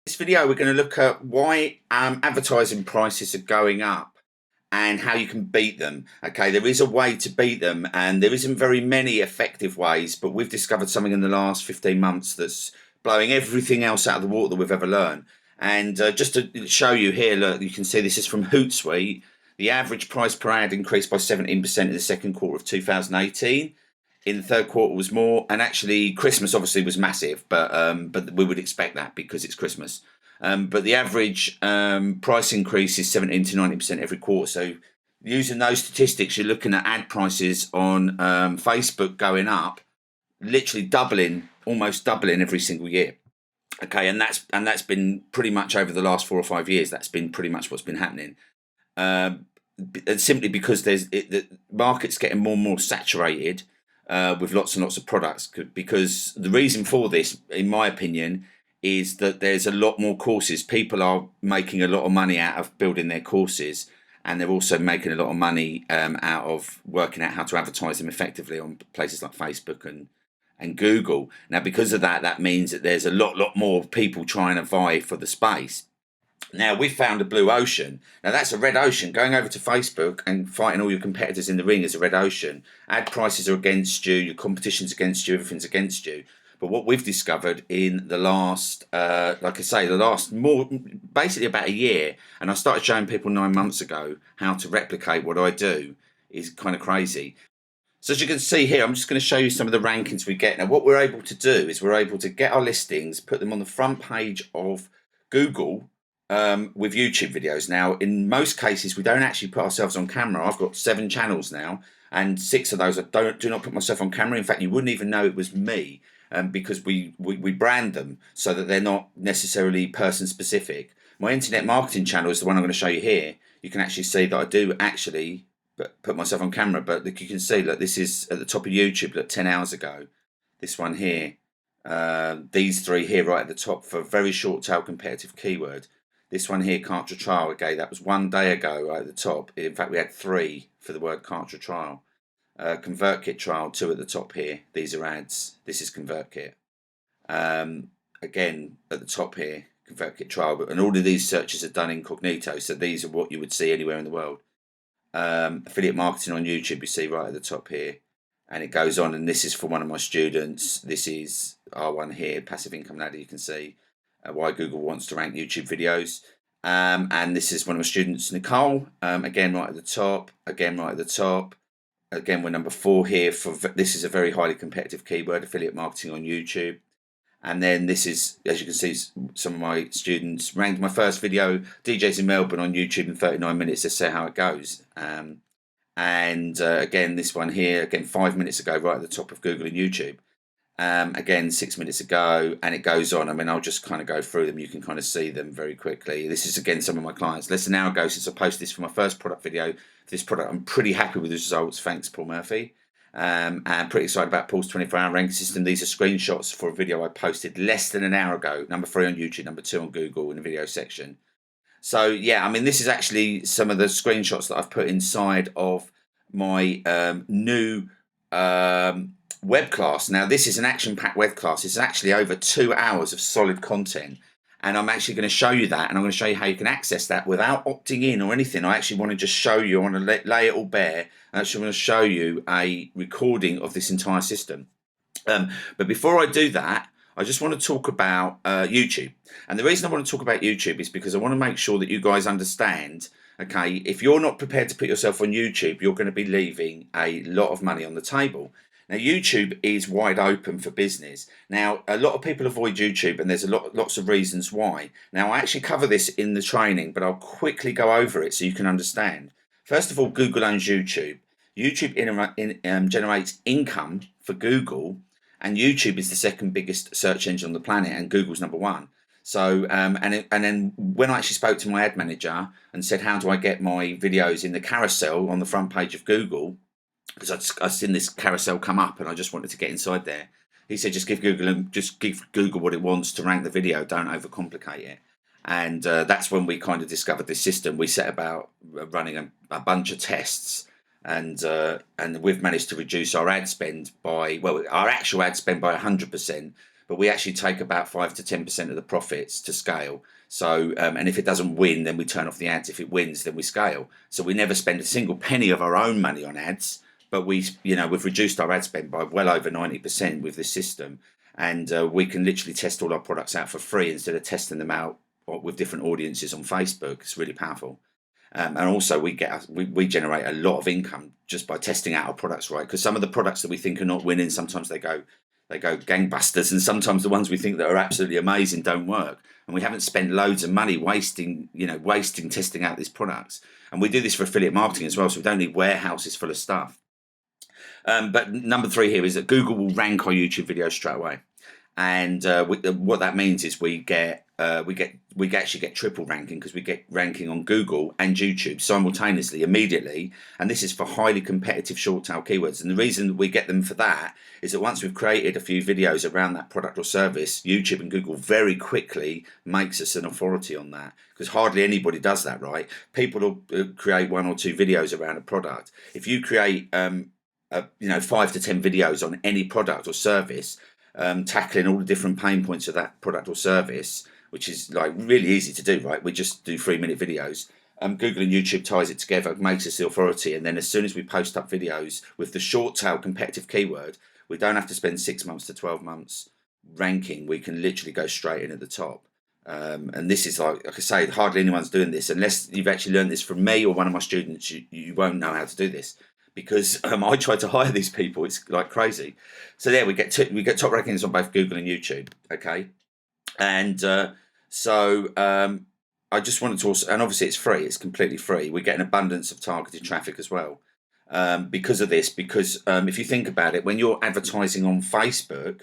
This video, we're going to look at why advertising prices are going up and how you can beat them. Okay, there is a way to beat them, and there isn't very many effective ways, but we've discovered something in the last 15 months that's blowing everything else out of the water that we've ever learned. And just to show you here, look, you can see this is from Hootsuite. The average price per ad increased by 17% in the second quarter of 2018. In the third quarter was more, and actually Christmas obviously was massive, but we would expect that because it's Christmas. But the average price increase is 17 to 90% every quarter. So using those statistics, you're looking at ad prices on Facebook going up, literally doubling, almost doubling every single year. Okay, and that's been pretty much over the last 4 or 5 years. That's been pretty much what's been happening. Simply because the market's getting more and more saturated with lots and lots of products. Because the reason for this, in my opinion, is that there's a lot more courses. People are making a lot of money out of building their courses, and they're also making a lot of money out of working out how to advertise them effectively on places like Facebook and Google. Now, because of that, that means that there's a lot more people trying to vie for the space. Now, we've found a blue ocean. Now, that's a red ocean. Going over to Facebook and fighting all your competitors in the ring is a red ocean. Ad prices are against you, your competition's against you, everything's against you. But what we've discovered in the last, like I say, the last more, basically about a year, and I started showing people 9 months ago how to replicate what I do, is kind of crazy. So as you can see here, I'm just going to show you some of the rankings we get. Now, what we're able to do is we're able to get our listings, put them on the front page of Google with YouTube videos. Now, in most cases, we don't actually put ourselves on camera. I've got 7 channels now, and 6 of those I do not put myself on camera. In fact, you wouldn't even know it was me because we brand them so that they're not necessarily person specific. My internet marketing channel is the one I'm going to show you here. You can actually see that I do actually put myself on camera, but look, you can see that this is at the top of YouTube, look, 10 hours ago. This one here, these 3 here right at the top for very short tail competitive keyword. This one here, Kartra Trial, okay, that was 1 day ago right at the top. In fact, we had 3 for the word Kartra Trial. ConvertKit Trial, 2 at the top here. These are ads. This is ConvertKit. Again, at the top here, ConvertKit Trial. And all of these searches are done incognito, so these are what you would see anywhere in the world. Affiliate marketing on YouTube, you see right at the top here. And it goes on, and this is for one of my students. This is R1 here, Passive Income Ladder, you can see. Why Google wants to rank YouTube videos. And this is one of my students, Nicole, again right at the top, again right at the top. Again, we're number 4 here for this is a very highly competitive keyword, affiliate marketing on YouTube. And then this is, as you can see, some of my students ranked my first video, DJs in Melbourne on YouTube in 39 minutes. Let's see how it goes. Again, this one here, again, 5 minutes ago, right at the top of Google and YouTube. Again, 6 minutes ago, and it goes on. I mean, I'll just kind of go through them. You can kind of see them very quickly. This is, again, some of my clients. Less than an hour ago since I posted this for my first product video. This product, I'm pretty happy with the results. Thanks, Paul Murphy. And pretty excited about Paul's 24-hour ranking system. These are screenshots for a video I posted less than an hour ago. Number 3 on YouTube, number 2 on Google in the video section. So, yeah, I mean, this is actually some of the screenshots that I've put inside of my new web class. Now, this is an action-packed web class. It's actually over 2 hours of solid content, and I'm actually going to show you that, and I'm going to show you how you can access that without opting in or anything. I actually want to just show you, I want to lay it all bare. I actually want to show you a recording of this entire system. But before I do that, I just want to talk about YouTube. And the reason I want to talk about YouTube is because I want to make sure that you guys understand, okay, if you're not prepared to put yourself on YouTube, you're going to be leaving a lot of money on the table. Now, YouTube is wide open for business. Now, a lot of people avoid YouTube, and there's lots of reasons why. Now, I actually cover this in the training, but I'll quickly go over it so you can understand. First of all, Google owns YouTube. YouTube generates income for Google, and YouTube is the second biggest search engine on the planet, and Google's number 1. So, and then when I actually spoke to my ad manager and said, how do I get my videos in the carousel on the front page of Google? Because I'd seen this carousel come up and I just wanted to get inside there. He said, just give Google what it wants to rank the video. Don't overcomplicate it. And that's when we kind of discovered this system. We set about running a bunch of tests, and we've managed to reduce our ad spend by, well, our actual ad spend by 100%. but we actually take about 5 to 10% of the profits to scale. So, and if it doesn't win, then we turn off the ads. If it wins, then we scale. So we never spend a single penny of our own money on ads, but we've reduced our ad spend by well over 90% with this system. And we can literally test all our products out for free instead of testing them out with different audiences on Facebook. It's really powerful. And also we generate a lot of income just by testing out our products, right? Because some of the products that we think are not winning, sometimes they go gangbusters, and sometimes the ones we think that are absolutely amazing don't work. And we haven't spent loads of money wasting testing out these products. And we do this for affiliate marketing as well, so we don't need warehouses full of stuff. But number 3 here is that Google will rank our YouTube videos straight away. And what that means is we actually get triple ranking, because we get ranking on Google and YouTube simultaneously, immediately. And this is for highly competitive short tail keywords. And the reason we get them for that is that once we've created a few videos around that product or service, YouTube and Google very quickly makes us an authority on that, because hardly anybody does that, right? People will create 1 or 2 videos around a product. If you create 5 to 10 videos on any product or service, tackling all the different pain points of that product or service, which is like really easy to do, right? We just do 3-minute videos. Google and YouTube ties it together, makes us the authority, and then as soon as we post up videos with the short tail competitive keyword, we don't have to spend 6 months to 12 months ranking. We can literally go straight in at the top. And this is like I say, hardly anyone's doing this unless you've actually learned this from me or one of my students. You won't know how to do this, because I tried to hire these people. It's like crazy. So there we get top rankings on both Google and YouTube. Okay, and I just wanted to also, and obviously it's free. It's completely free. We get an abundance of targeted traffic as well because of this. Because if you think about it, when you're advertising on Facebook,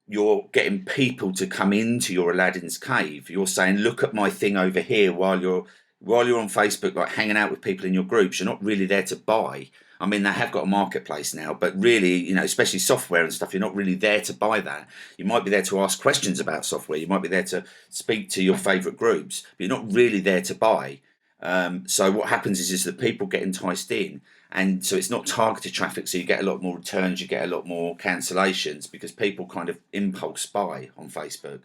you're getting people to come into your Aladdin's cave. You're saying, look at my thing over here, while you're on Facebook, like hanging out with people in your groups. You're not really there to buy. I mean, they have got a marketplace now, but really, especially software and stuff, you're not really there to buy that. You might be there to ask questions about software. You might be there to speak to your favorite groups, but you're not really there to buy. So what happens is that people get enticed in, and so it's not targeted traffic. So you get a lot more returns, you get a lot more cancellations, because people kind of impulse buy on Facebook.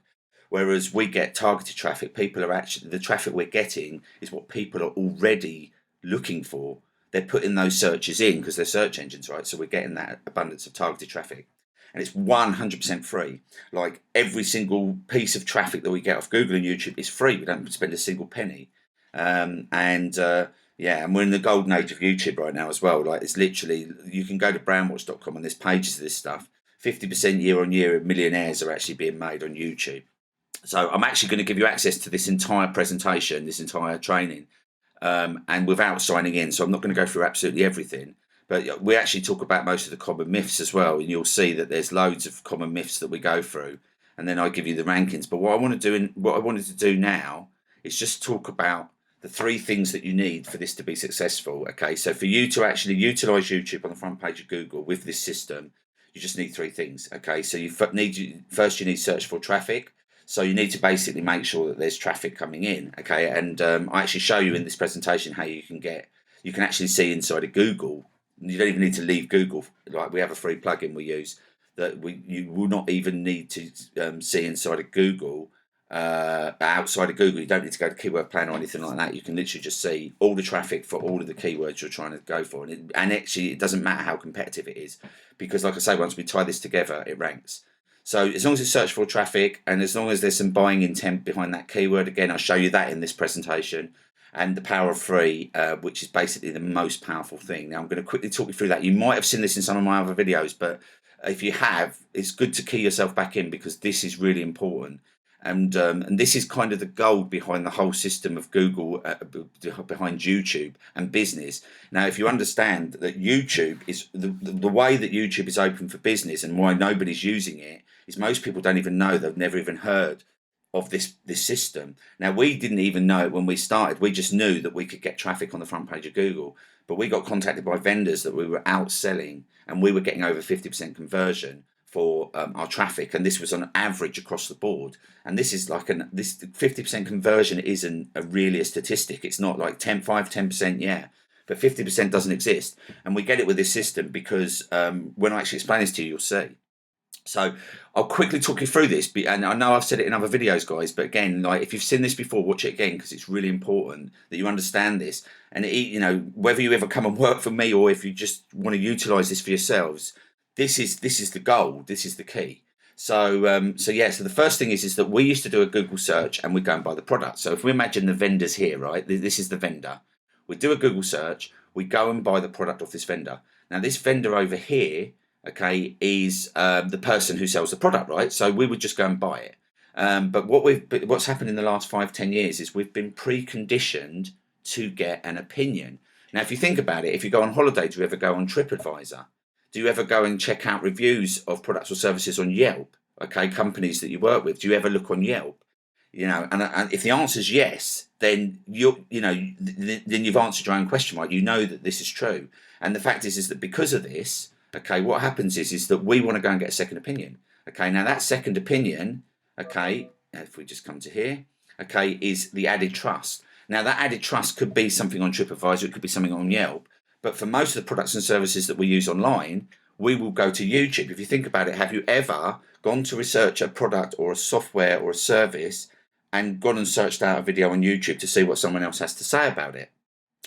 Whereas we get targeted traffic, the traffic we're getting is what people are already looking for. They're putting those searches in because they're search engines, right? So we're getting that abundance of targeted traffic. And it's 100% free. Like every single piece of traffic that we get off Google and YouTube is free. We don't spend a single penny. And we're in the golden age of YouTube right now as well. Like it's literally, you can go to brandwatch.com and there's pages of this stuff. 50% year on year of millionaires are actually being made on YouTube. So I'm actually going to give you access to this entire presentation, this entire training, and without signing in. So I'm not going to go through absolutely everything, but we actually talk about most of the common myths as well. And you'll see that there's loads of common myths that we go through, and then I give you the rankings. But what I wanted to do now is just talk about the 3 things that you need for this to be successful. Okay, so for you to actually utilize YouTube on the front page of Google with this system, you just need 3 things. Okay, so you need searchable traffic. So you need to basically make sure that there's traffic coming in, okay? And I actually show you in this presentation how you can actually see inside of Google. You don't even need to leave Google. Like we have a free plugin we use that you will not even need to see inside of Google. Outside of Google, you don't need to go to Keyword Planner or anything like that. You can literally just see all the traffic for all of the keywords you're trying to go for. And actually, it doesn't matter how competitive it is, because like I say, once we tie this together, it ranks. So as long as it's searchable traffic, and as long as there's some buying intent behind that keyword, again, I'll show you that in this presentation, and the power of free, which is basically the most powerful thing. Now I'm going to quickly talk you through that. You might have seen this in some of my other videos, but if you have, it's good to key yourself back in, because this is really important. And this is kind of the gold behind the whole system of Google, behind YouTube and business. Now, if you understand that YouTube is the way that YouTube is open for business, and why nobody's using it, is most people don't even know. They've never even heard of this system. Now, we didn't even know it when we started. We just knew that we could get traffic on the front page of Google, but we got contacted by vendors that we were outselling, and we were getting over 50% conversion for our traffic, and this was on average across the board. And this is like this 50% conversion isn't really a statistic. It's not like 10%, yeah, but 50% doesn't exist. And we get it with this system because when I actually explain this to you, you'll see. So I'll quickly talk you through this, and I know I've said it in other videos, guys, but again, like if you've seen this before, watch it again because it's really important that you understand this. And whether you ever come and work for me or if you just want to utilize this for yourselves, this is the goal. This is the key. So yeah. So the first thing is that we used to do a Google search and we go and buy the product. So if we imagine the vendors here, right? This is the vendor. We do a Google search. We go and buy the product off this vendor. Now this vendor over here, okay, is the person who sells the product, right? So we would just go and buy it. But what's happened in the last 5-10 years is we've been preconditioned to get an opinion. Now, if you think about it, if you go on holiday, do you ever go on TripAdvisor? Do you ever go and check out reviews of products or services on Yelp? Okay, companies that you work with. Do you ever look on Yelp? And if the answer is yes, then then you've answered your own question, right? You know that this is true. And the fact is that because of this, okay, what happens is that we want to go and get a second opinion. Okay, now that second opinion, okay, if we just come to here, okay, is the added trust. Now that added trust could be something on TripAdvisor, it could be something on Yelp, but for most of the products and services that we use online, we will go to YouTube. If you think about it, have you ever gone to research a product or a software or a service and gone and searched out a video on YouTube to see what someone else has to say about it?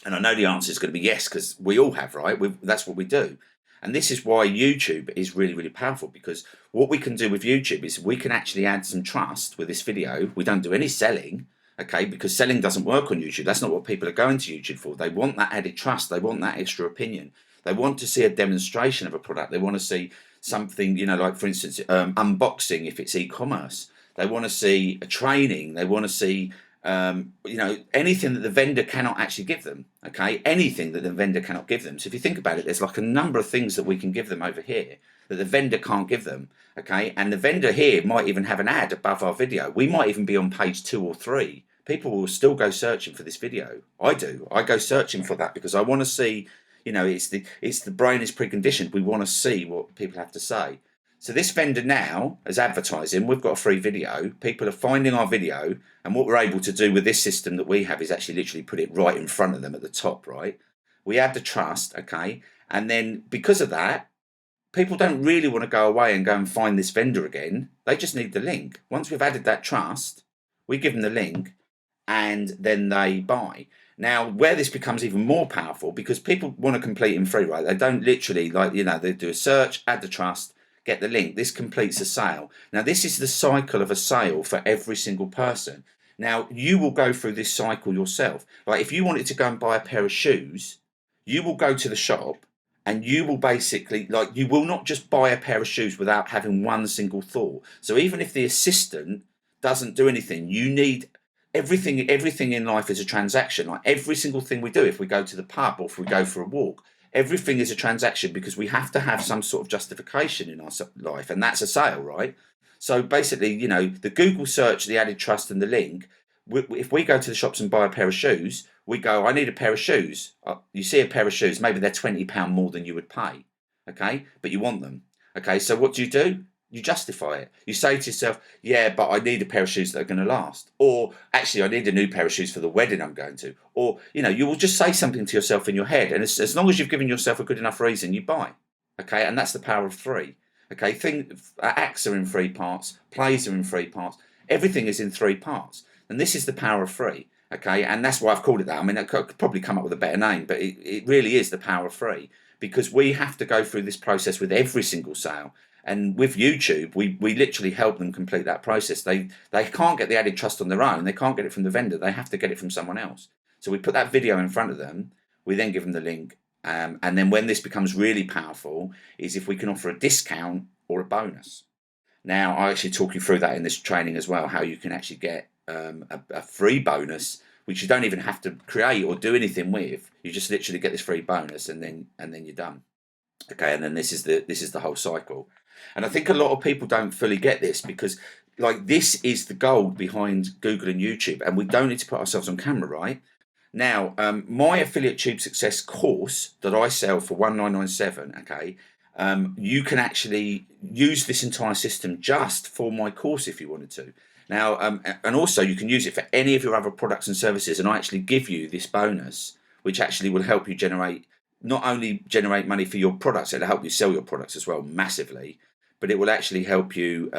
And I know the answer is going to be yes, because we all have, right? That's what we do. And this is why YouTube is really, really powerful, because what we can do with YouTube is we can actually add some trust with this video. We don't do any selling, okay, because selling doesn't work on YouTube. That's not what people are going to YouTube for. They want that added trust. They want that extra opinion. They want to see a demonstration of a product. They want to see something, like for instance, unboxing if it's e-commerce. They want to see a training. They want to see anything that the vendor cannot actually give them. Okay, anything that the vendor cannot give them. So if you think about it, there's like a number of things that we can give them over here that the vendor can't give them. Okay, and the vendor here might even have an ad above our video. We might even be on page 2 or 3. People will still go searching for this video. I do. I go searching for that because I want to see. It's the brain is preconditioned. We want to see what people have to say. So this vendor now, as advertising, we've got a free video. People are finding our video, and what we're able to do with this system that we have is actually literally put it right in front of them at the top, right? We add the trust, okay? And then because of that, people don't really want to go away and go and find this vendor again. They just need the link. Once we've added that trust, we give them the link, and then they buy. Now, where this becomes even more powerful, because people want to complete in free, right? They don't literally, they do a search, add the trust, get the link. This completes a sale. Now, this is the cycle of a sale for every single person. Now, you will go through this cycle yourself. Like if you wanted to go and buy a pair of shoes, you will go to the shop and you will basically, you will not just buy a pair of shoes without having one single thought. So even if the assistant doesn't do anything, you need everything in life is a transaction. Like every single thing we do, if we go to the pub or if we go for a walk, everything is a transaction because we have to have some sort of justification in our life, and that's a sale, right? So basically, the Google search, the added trust, and the link. If we go to the shops and buy a pair of shoes, we go, I need a pair of shoes. You see a pair of shoes, maybe they're £20 more than you would pay, okay? But you want them, okay? So what do? You justify it. You say to yourself, yeah, but I need a pair of shoes that are going to last. Or actually, I need a new pair of shoes for the wedding I'm going to. Or, you will just say something to yourself in your head. And as long as you've given yourself a good enough reason, you buy. Okay, and that's the power of 3. Okay, acts are in 3 parts. Plays are in 3 parts. Everything is in 3 parts. And this is the power of 3. Okay, and that's why I've called it that. I mean, I could probably come up with a better name, but it really is the power of 3. Because we have to go through this process with every single sale. And with YouTube, we literally help them complete that process. They can't get the added trust on their own. They can't get it from the vendor. They have to get it from someone else. So we put that video in front of them. We then give them the link. And then when this becomes really powerful is if we can offer a discount or a bonus. Now, I actually talk you through that in this training as well, how you can actually get a free bonus, which you don't even have to create or do anything with. You just literally get this free bonus and then you're done. Okay, and then this is the whole cycle. And I think a lot of people don't fully get this because this is the gold behind Google and YouTube, and we don't need to put ourselves on camera, right? Now, my Affiliate Tube Success course that I sell for $1997, okay, you can actually use this entire system just for my course if you wanted to. Now, and also you can use it for any of your other products and services, and I actually give you this bonus, which actually will help you not only generate money for your products, it'll help you sell your products as well massively. but it will actually help you.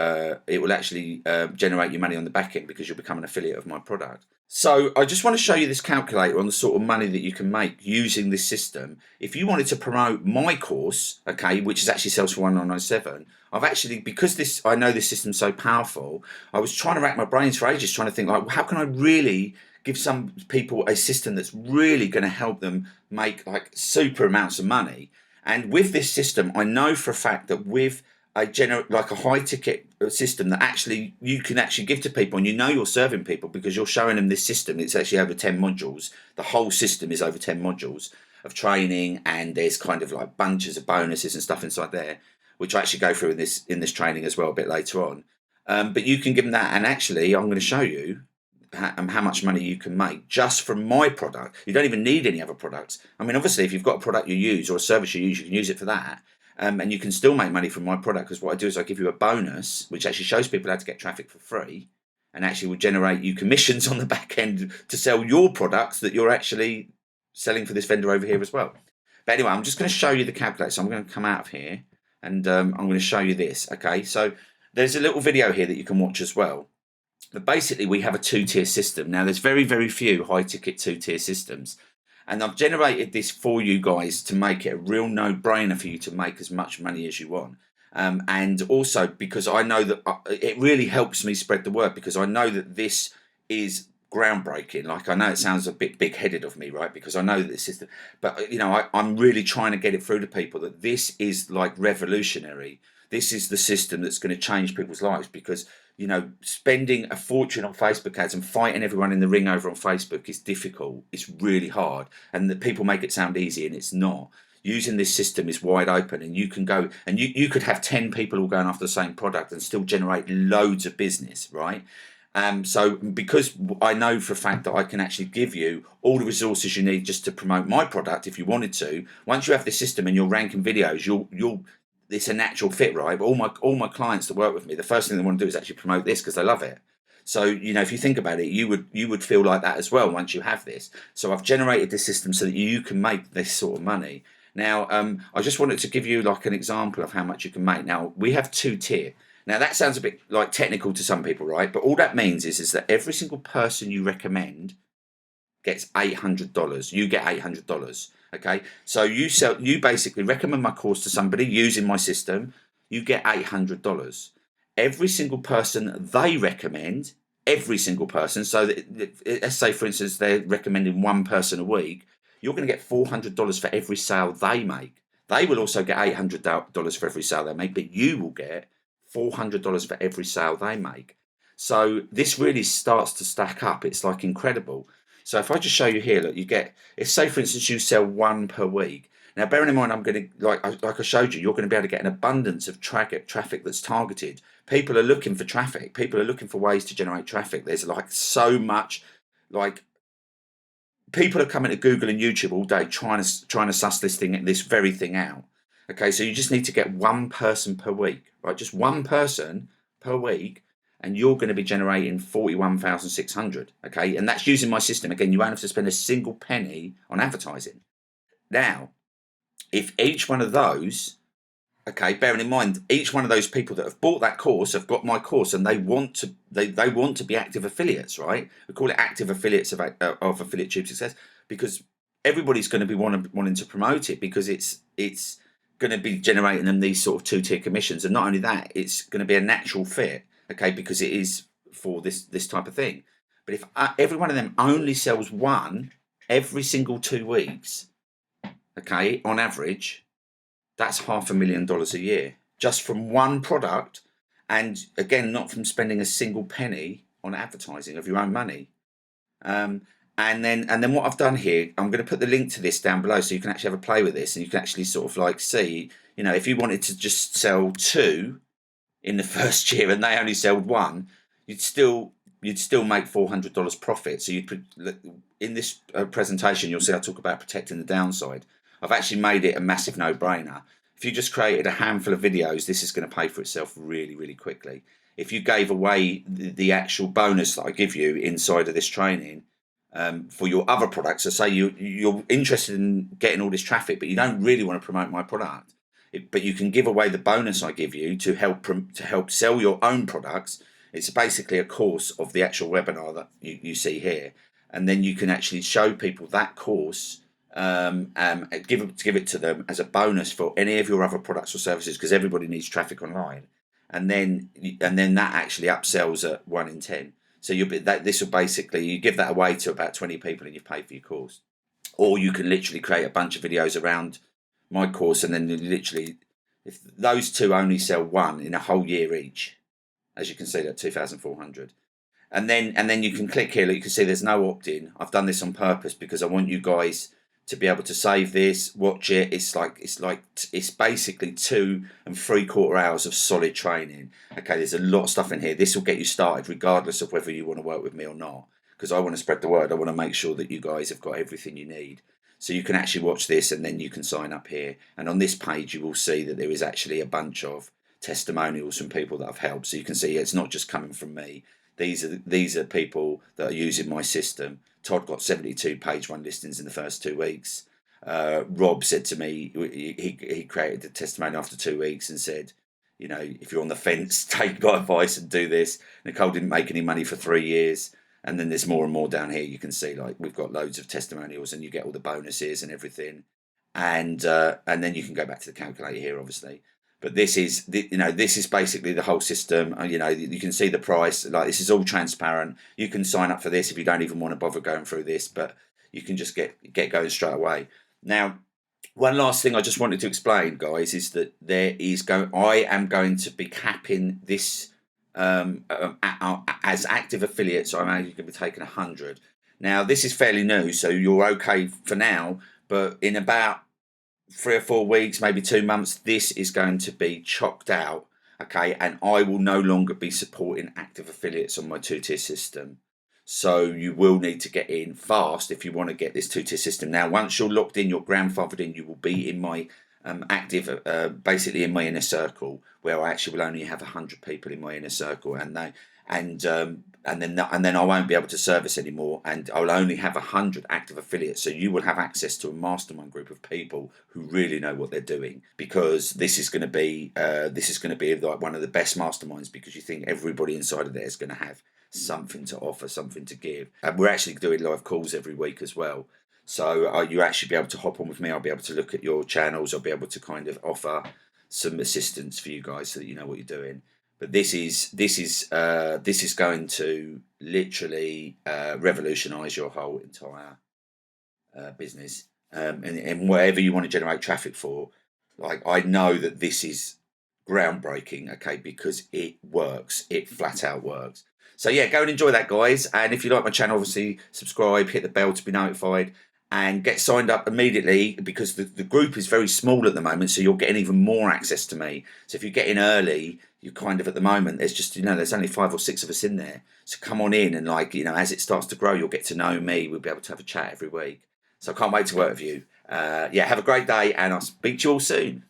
It will actually generate you money on the back end because you'll become an affiliate of my product. So I just want to show you this calculator on the sort of money that you can make using this system. If you wanted to promote my course, okay, which is actually sells for 1997, I've actually, because this, I know this system's so powerful, I was trying to rack my brains for ages trying to think, like, well, how can I really give some people a system that's really going to help them make like super amounts of money? And with this system, I know for a fact that with like a high ticket system that actually you can actually give to people, and you know you're serving people because you're showing them this system. It's actually over 10 modules. The whole system is over 10 modules of training, and there's kind of like bunches of bonuses and stuff inside there, which I actually go through in this training as well a bit later on. But you can give them that, and actually I'm going to show you how much money you can make just from my product. You don't even need any other products. I mean, obviously, if you've got a product you use or a service you use, you can use it for that. And you can still make money from my product, because what I do is I give you a bonus, which actually shows people how to get traffic for free, and actually will generate you commissions on the back end to sell your products that you're actually selling for this vendor over here as well. But anyway, I'm just going to show you the calculator. So I'm going to come out of here, and I'm going to show you this. Okay, so there's a little video here that you can watch as well. But basically, we have a two-tier system. Now, there's very, very few high-ticket two-tier systems. And I've generated this for you guys to make it a real no-brainer for you to make as much money as you want. And also because I know that it really helps me spread the word, because I know that this is groundbreaking. Like, I know it sounds a bit big-headed of me, right? Because I know that this is, but you know, I'm really trying to get it through to people that this is like revolutionary. This is the system that's going to change people's lives, because you know, spending a fortune on Facebook ads and fighting everyone in the ring over on Facebook is difficult. It's really hard, and that people make it sound easy, and it's not. Using this system is wide open, and you can go and you could have 10 people all going after the same product and still generate loads of business, right? So because I know for a fact that I can actually give you all the resources you need just to promote my product if you wanted to. Once you have this system and you're ranking videos, you'll it's a natural fit, right? But all my clients that work with me, the first thing they want to do is actually promote this because they love it. So, you know, if you think about it, you would feel like that as well once you have this. So I've generated this system so that you can make this sort of money. Now, I just wanted to give you like an example of how much you can make. Now, we have two-tier. Now, that sounds a bit like technical to some people, right? But all that means is that every single person you recommend gets $800. You get $800. Okay, so you basically recommend my course to somebody using my system, you get $800. Every single person they recommend, every single person, so that, let's say for instance they're recommending one person a week, you're going to get $400 for every sale they make. They will also get $800 for every sale they make, but you will get $400 for every sale they make. So this really starts to stack up. It's like incredible. So if I just show you here, look, you get, if say for instance you sell one per week. Now bearing in mind, I'm going to, like I showed you, you're going to be able to get an abundance of traffic that's targeted. People are looking for traffic. People are looking for ways to generate traffic. There's like so much, like people are coming to Google and YouTube all day trying to suss this very thing out. Okay, so you just need to get one person per week, right? Just one person per week, and you're going to be generating 41,600. Okay, and that's using my system. Again, you won't have to spend a single penny on advertising. Now, if each one of those, okay, bearing in mind, each one of those people that have bought that course have got my course, and they want to be active affiliates, right? We call it active affiliates of Affiliate Tube Success, because everybody's going to be wanting to promote it, because it's going to be generating them these sort of two-tier commissions. And not only that, it's going to be a natural fit, okay, because it is for this type of thing. But if every one of them only sells one every single 2 weeks, okay, on average, that's $500,000 a year just from one product. And again, not from spending a single penny on advertising of your own money. And then what I've done here, I'm going to put the link to this down below so you can actually have a play with this, and you can actually sort of like see, you know, if you wanted to just sell 2 in the first year and they only sold 1, you'd still make $400 profit. So in this presentation, you'll see I talk about protecting the downside. I've actually made it a massive no-brainer. If you just created a handful of videos, this is going to pay for itself really, really quickly. If you gave away the actual bonus that I give you inside of this training, for your other products, so say you're interested in getting all this traffic, but you don't really want to promote my product, but you can give away the bonus I give you to help sell your own products. It's basically a course of the actual webinar that you see here, and then you can actually show people that course, give it to them as a bonus for any of your other products or services, because everybody needs traffic online, and then that actually upsells at 1 in 10. So this will basically, you give that away to about 20 people and you've paid for your course. Or you can literally create a bunch of videos around my course, and then literally, if those two only sell one in a whole year each, as you can see, that 2,400. And then you can click here. Look, you can see there's no opt-in. I've done this on purpose because I want you guys to be able to save this, watch it. It's basically 2 3/4 hours of solid training. Okay, there's a lot of stuff in here. This will get you started regardless of whether you want to work with me or not, because I want to spread the word. I want to make sure that you guys have got everything you need. So you can actually watch this, and then you can sign up here. And on this page, you will see that there is actually a bunch of testimonials from people that I've helped. So you can see it's not just coming from me. These are people that are using my system. Todd got 72 page 1 listings in the first 2 weeks. Rob said to me, he created a testimony after 2 weeks and said, if you're on the fence, take my advice and do this. Nicole didn't make any money for 3 years. And then there's more and more down here. You can see, like, we've got loads of testimonials, and you get all the bonuses and everything. And then you can go back to the calculator here, obviously. But this is basically the whole system. You can see the price. Like, this is all transparent. You can sign up for this if you don't even want to bother going through this, but you can just get going straight away. Now, one last thing I just wanted to explain, guys, is that I am going to be capping this as active affiliates. I'm only going to be taking 100. Now, this is fairly new, so you're okay for now. But in about 3 or 4 weeks, maybe 2 months, this is going to be chopped out, okay? And I will no longer be supporting active affiliates on my 2-tier system. So you will need to get in fast if you want to get this 2-tier system. Now, once you're locked in, you're grandfathered in, you will be in my active, basically in my inner circle, where I actually will only have 100 people in my inner circle, and then I won't be able to service anymore, and I'll only have 100 active affiliates. So you will have access to a mastermind group of people who really know what they're doing, because this is going to be like one of the best masterminds, because you think everybody inside of there is going to have something to offer, something to give. And we're actually doing live calls every week as well. So you actually be able to hop on with me. I'll be able to look at your channels. I'll be able to kind of offer some assistance for you guys so that you know what you're doing. But this is going to literally revolutionise your whole entire business, and whatever you want to generate traffic for. Like, I know that this is groundbreaking, okay, because it works. It flat out works. So yeah, go and enjoy that, guys. And if you like my channel, obviously subscribe, hit the bell to be notified, and get signed up immediately, because the group is very small at the moment, so you're getting even more access to me. So if you get in early, you kind of, at the moment, there's just, there's only 5 or 6 of us in there. So come on in, and as it starts to grow, you'll get to know me. We'll be able to have a chat every week. So I can't wait to work with you. Yeah, have a great day, and I'll speak to you all soon.